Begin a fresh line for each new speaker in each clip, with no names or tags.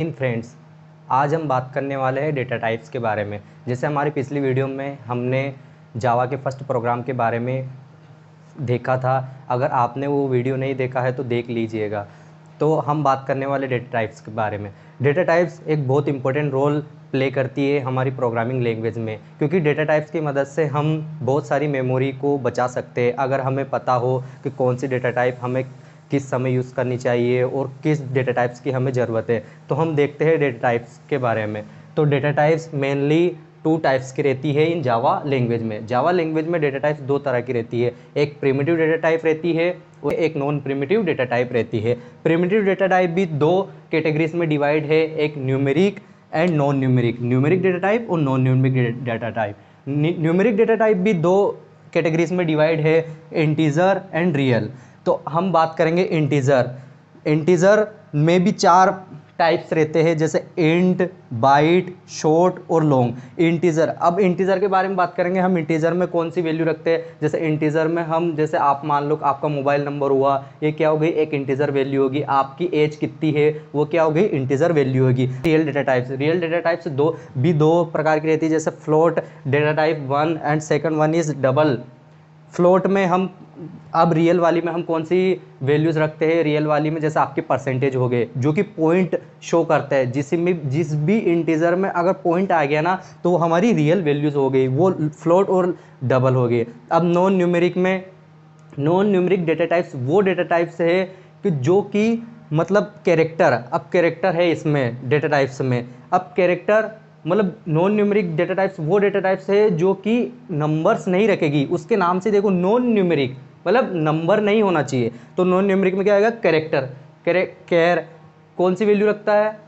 इन friends, आज हम बात करने वाले हैं डेटा टाइप्स के बारे में। जैसे हमारी पिछली वीडियो में हमने जावा के फर्स्ट प्रोग्राम के बारे में देखा था। अगर आपने वो वीडियो नहीं देखा है तो देख लीजिएगा। तो हम बात करने वाले डेटा टाइप्स के बारे में। डेटा टाइप्स एक बहुत इंपॉर्टेंट रोल प्ले करती है हमारी प्रोग्रामिंग लैंग्वेज में, क्योंकि डेटा टाइप्स की मदद से हम बहुत सारी मेमोरी को बचा सकते हैं। अगर हमें पता हो कि कौन सी डेटा टाइप हमें किस समय यूज़ करनी चाहिए और किस डेटा टाइप्स की हमें ज़रूरत है, तो हम देखते हैं डेटा टाइप्स के बारे में। तो डेटा टाइप्स मेनली 2 टाइप्स की रहती है इन जावा लैंग्वेज में। जावा लैंग्वेज में डेटा टाइप्स 2 तरह की रहती है, एक प्रिमिटिव डेटा टाइप रहती है और एक नॉन प्रिमिटिव डेटा टाइप रहती है। प्रिमिटिव डेटा टाइप भी 2 कैटेगरीज में डिवाइड है, एक numeric and non numeric. Numeric data type और non numeric data type. Numeric data type भी 2 कैटेगरीज में डिवाइड है, इंटीजर एंड रियल। तो हम बात करेंगे इंटीजर। इंटीजर में भी 4 टाइप्स रहते हैं, जैसे इंट, बाइट, शॉर्ट और लॉन्ग। इंटीजर, अब इंटीजर के बारे में बात करेंगे। हम इंटीजर में कौन सी वैल्यू रखते हैं? जैसे इंटीजर में हम, जैसे आप मान लो आपका मोबाइल नंबर हुआ, ये क्या हो गई? एक इंटीजर वैल्यू होगी। आपकी एज कितनी है, वो क्या हो गई? इंटीजर वैल्यू होगी। Real data types, real data types दो प्रकार की रहती है, जैसे float data type 1 and second one is double. Float में हम, अब रियल वाली में हम कौन सी वैल्यूज़ रखते हैं? रियल वाली में जैसे आपके परसेंटेज हो गए, जो कि पॉइंट शो करता है। जिस भी इंटीजर में अगर पॉइंट आ गया ना, तो वो हमारी रियल वैल्यूज़ हो गई, वो फ्लोट और डबल हो गई। अब नॉन न्यूमेरिक में, नॉन न्यूमेरिक डेटा टाइप्स वो डेटा टाइप्स है कि जो कि मतलब कैरेक्टर, अब कैरेक्टर है इसमें डेटा टाइप्स में। अब कैरेक्टर मतलब नॉन न्यूमेरिक डेटा टाइप्स वो डेटा टाइप्स है जो कि नंबर्स नहीं रखेगी। उसके नाम से देखो, नॉन न्यूमेरिक मतलब नंबर नहीं होना चाहिए। तो नॉन न्यूमेरिक में क्या आएगा? कैरेक्टर। कैर कौन सी वैल्यू रखता है?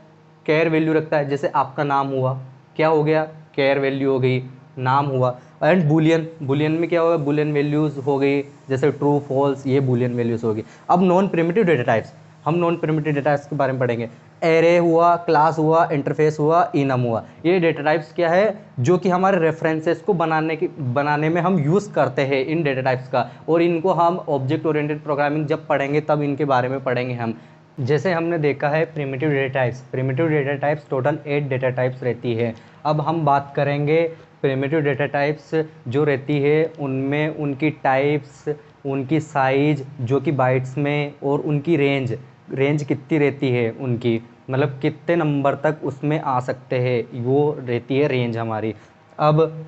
कैर वैल्यू रखता है। जैसे आपका नाम हुआ, क्या हो गया? कैर वैल्यू हो गई, नाम हुआ। एंड बुलियन, बुलियन में क्या होगा? बुलियन वैल्यूज़ हो गई, जैसे ट्रू फॉल्स, ये बुलियन वैल्यूज़ होगी। अब नॉन प्रिमिटिव डेटा टाइप्स, हम नॉन प्रिमिटिव डेटा टाइप्स के बारे में पढ़ेंगे। एरे हुआ, क्लास हुआ, इंटरफेस हुआ, इनम हुआ। ये डेटा टाइप्स क्या है? जो कि हमारे रेफरेंसेस को बनाने में हम यूज़ करते हैं इन डेटा टाइप्स का। और इनको हम ऑब्जेक्ट ओरिएंटेड प्रोग्रामिंग जब पढ़ेंगे तब इनके बारे में पढ़ेंगे हम। जैसे हमने देखा है primitive data types, primitive data types total 8 data types रहती है। अब हम बात करेंगे प्रिमिटिव डेटा टाइप्स जो रहती है उनमें उनकी टाइप्स, उनकी साइज जो कि बाइट्स में, और उनकी रेंज कितनी रहती है उनकी, मतलब कितने नंबर तक उसमें आ सकते हैं, वो रहती है रेंज हमारी। अब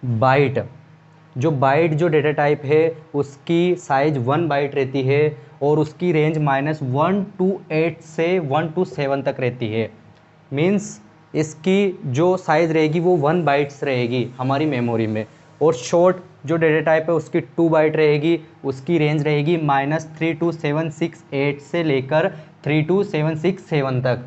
बाइट, जो डेटा टाइप है उसकी साइज 1 बाइट रहती है और उसकी रेंज -1 to 8 से 1 to 7 तक रहती है। मीन्स इसकी जो साइज़ रहेगी वो 1 बाइट्स रहेगी हमारी मेमोरी में। और शॉर्ट जो डेटा टाइप है उसकी 2 बाइट रहेगी, उसकी रेंज रहेगी -3 to 768 से लेकर 3 to 767 तक।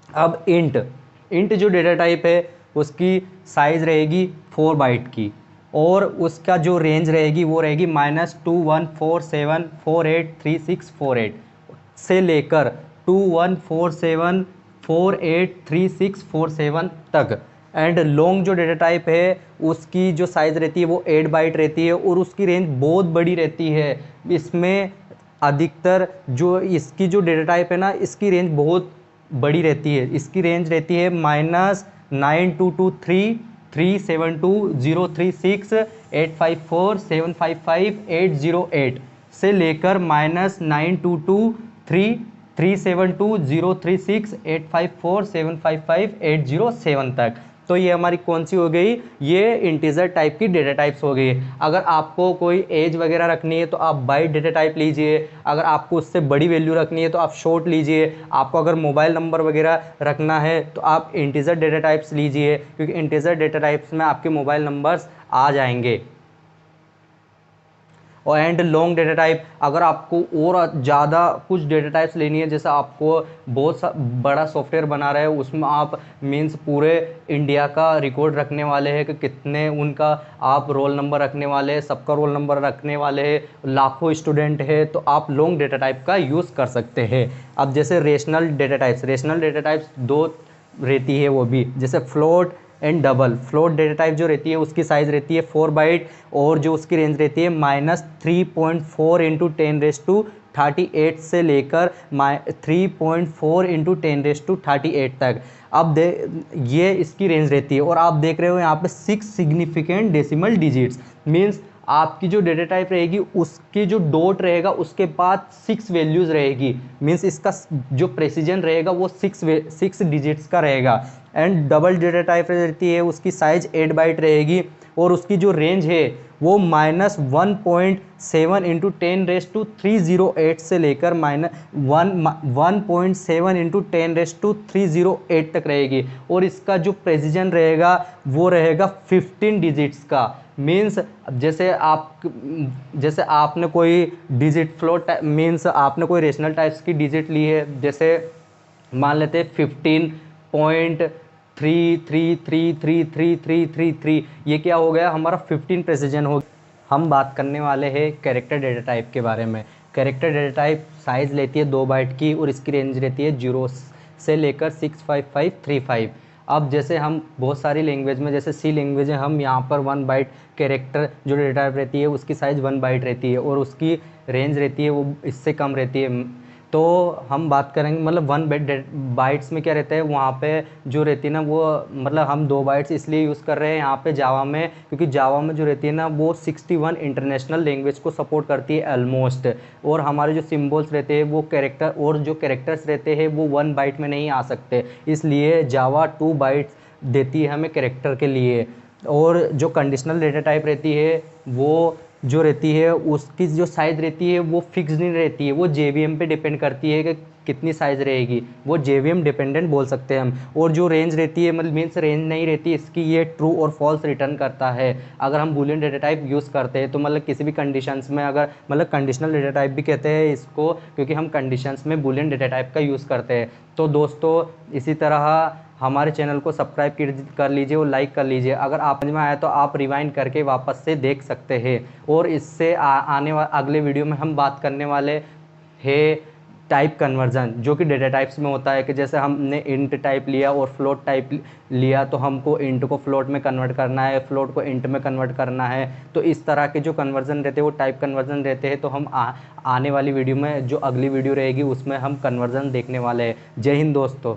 अब इंट जो डेटा टाइप है उसकी साइज़ रहेगी 4 बाइट की, और उसका जो रेंज रहेगी वो रहेगी -2147483648 से लेकर 2147483647 तक। एंड लॉन्ग जो डेटा टाइप है उसकी जो साइज़ रहती है वो 8 बाइट रहती है और उसकी रेंज बहुत बड़ी रहती है। इसमें अधिकतर जो इसकी जो डेटा टाइप है ना, इसकी रेंज बहुत बड़ी रहती है। इसकी रेंज रहती है -9223 372036854755808 से लेकर -9223 372036854755807 तक। तो ये हमारी कौन सी हो गई? ये इंटीजर टाइप की डेटा टाइप्स हो गई। अगर आपको कोई एज वगैरह रखनी है तो आप बाइट डेटा टाइप लीजिए। अगर आपको उससे बड़ी वैल्यू रखनी है तो आप शॉर्ट लीजिए। आपको अगर मोबाइल नंबर वगैरह रखना है तो आप इंटीजर डेटा टाइप्स लीजिए, क्योंकि इंटीजर डेटा टाइप्स में आपके मोबाइल नंबर्स आ जाएंगे। और एंड लॉन्ग डेटा टाइप, अगर आपको और ज़्यादा कुछ डेटा टाइप्स लेनी है, जैसे आपको बहुत बड़ा सॉफ्टवेयर बना रहे हो, उसमें आप मीन्स पूरे इंडिया का रिकॉर्ड रखने वाले हैं कि कितने उनका आप रोल नंबर रखने वाले हैं, सबका रोल नंबर रखने वाले हैं, लाखों स्टूडेंट है, तो आप लॉन्ग डेटा टाइप का यूज़ कर सकते हैं। अब जैसे रेशनल डेटा टाइप्स 2 रहती है वो भी, जैसे float and double. Float data type जो रहती है उसकी साइज़ रहती है 4 बाइट और जो उसकी रेंज रहती है -3.4 × 38 से लेकर 3.4 इंटू 10⁻38 तक। अब ये इसकी रेंज रहती है। और आप देख रहे हो यहाँ पे 6 सिग्निफिकेंट डेसिमल डिजिट्स, मीन्स आपकी जो डेटा टाइप रहेगी उसकी जो डॉट रहेगा उसके बाद 6 वैल्यूज़ रहेगी, मीन्स इसका जो प्रेसिजन रहेगा वो 6 डिजिट्स का रहेगा। एंड डबल डेटा टाइप रहती है, उसकी साइज 8 बाइट रहेगी और उसकी जो रेंज है वो -1.7 इंटू 10⁻308 से लेकर -1.7 इंटू 10⁻308 तक रहेगी। और इसका जो प्रेसिजन रहेगा वो रहेगा 15 डिजिट्स का। मीन्स जैसे आपने कोई डिजिट फ्लोट मीन्स आपने कोई रेशनल टाइप्स की डिजिट ली है, जैसे मान लेते हैं 15.33333333, ये क्या हो गया हमारा 15 प्रेसिजन हो। हम बात करने वाले हैं कैरेक्टर डेटा टाइप के बारे में। कैरेक्टर डेटा टाइप साइज़ लेती है 2 बाइट की और इसकी रेंज रहती है 0 से लेकर 65535। अब जैसे हम बहुत सारी लैंग्वेज में, जैसे सी लैंग्वेज है, हम यहाँ पर 1 बाइट कैरेक्टर जो डेटा टाइप रहती है उसकी साइज़ 1 बाइट रहती है और उसकी रेंज रहती है वो इससे कम रहती है। तो हम बात करेंगे मतलब 1 बाइट्स में क्या रहता है, वहाँ पे जो रहती है ना वो मतलब हम 2 बाइट्स इसलिए यूज़ कर रहे हैं यहाँ पे जावा में, क्योंकि जावा में जो रहती है ना वो 61 इंटरनेशनल लैंग्वेज को सपोर्ट करती है ऑलमोस्ट। और हमारे जो सिम्बल्स रहते हैं वो कैरेक्टर और जो कैरेक्टर्स रहते हैं वो 1 बाइट में नहीं आ सकते, इसलिए जावा 2 बाइट्स देती है हमें कैरेक्टर के लिए। और जो कंडीशनल डेटा टाइप रहती है वो जो रहती है उसकी जो साइज़ रहती है वो फिक्स नहीं रहती है, वो JVM पे डिपेंड करती है कि कितनी साइज़ रहेगी, वो JVM डिपेंडेंट बोल सकते हैं हम। और जो रेंज रहती है मतलब मीन्स रेंज नहीं रहती इसकी, ये ट्रू और फॉल्स रिटर्न करता है। अगर हम बूलियन डेटा टाइप यूज़ करते हैं तो मतलब किसी भी कंडीशंस में, अगर मतलब कंडीशनल डेटा टाइप भी कहते हैं इसको, क्योंकि हम कंडीशंस में बूलियन डेटा टाइप का यूज़ करते हैं। तो दोस्तों इसी तरह हमारे चैनल को सब्सक्राइब कर लीजिए और लाइक कर लीजिए। अगर आप समझ में आया तो आप रिवाइंड करके वापस से देख सकते हैं। और इससे आने वाले अगले वीडियो में हम बात करने वाले हैं टाइप कन्वर्जन, जो कि डेटा टाइप्स में होता है कि जैसे हमने इंट टाइप लिया और फ्लोट टाइप लिया तो हमको इंट को फ्लोट में कन्वर्ट करना है, फ्लोट को इंट में कन्वर्ट करना है। तो इस तरह के जो कन्वर्जन रहते हैं वो टाइप कन्वर्जन रहते हैं। तो हम आने वाली वीडियो में, जो अगली वीडियो रहेगी उसमें हम कन्वर्जन देखने वाले हैं। जय हिंद दोस्तों।